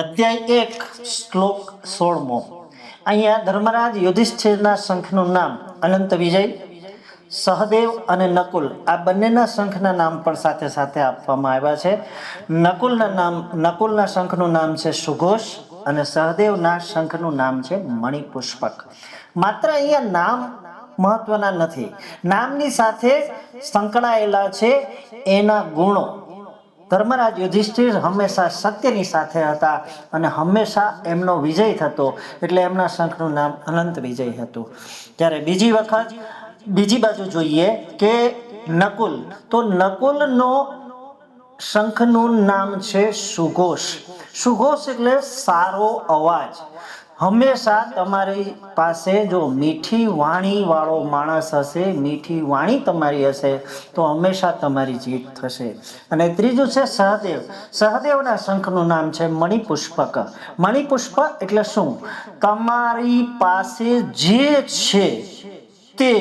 અધ્યાય 1 શ્લોક 16મો। અહીંયા ધર્મરાજ યુધિષ્ઠિરના શંખનું નામ અનંત વિજય, સહદેવ અને નકુલ આ બંનેના શંખના નામ પણ સાથે સાથે આપવામાં આવ્યા છે। નકુલના શંખનું નામ છે સુઘોષ અને સહદેવના શંખનું નામ છે મણિપુષ્પક। માત્ર અહીંયા નામ મહત્વના નથી, નામની સાથે સંકળાયેલા છે એના ગુણો। ધર્મરાજ યુધિષ્ઠિર હંમેશા સત્યની સાથે હતા અને હંમેશા એમનો વિજય થતો, એટલે એમના શંખનું નામ અનંત વિજય હતું। ત્યારે બીજી બાજુ જોઈએ કે નકુલ, તો નકુલનો શંખનું નામ છે સુઘોષ। સુઘોષ એટલે સારો અવાજ। હંમેશા તમારી પાસે જો મીઠી વાણી વાળો માણસ હશે, મીઠી વાણી તમારી હશે તો હંમેશા તમારી જીત થશે। અને ત્રીજું છે સહદેવ। સહદેવના શંખનું નામ છે મણિપુષ્પક। મણિપુષ્પ એટલે શું? તમારી પાસે જે છે તે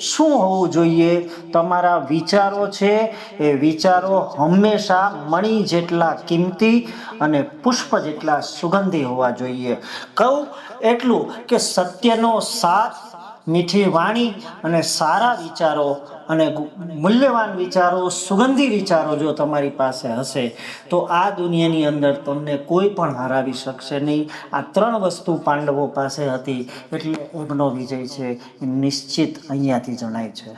શું હોવું જોઈએ? તમારા વિચારો છે એ વિચારો હંમેશા મણિ જેટલા કિંમતી અને પુષ્પ જેટલા સુગંધી હોવા જોઈએ। કહું એટલું કે સત્યનો સાથ, મીઠી વાણી અને સારા વિચારો અને મૂલ્યવાન વિચારો, સુગંધી વિચારો જો તમારી પાસે હશે તો આ દુનિયાની અંદર તમને કોઈ પણ હરાવી શકશે નહીં। આ ત્રણ વસ્તુ પાંડવો પાસે હતી એટલે એમનો વિજય છે એ નિશ્ચિત અહીંયાથી જણાય છે।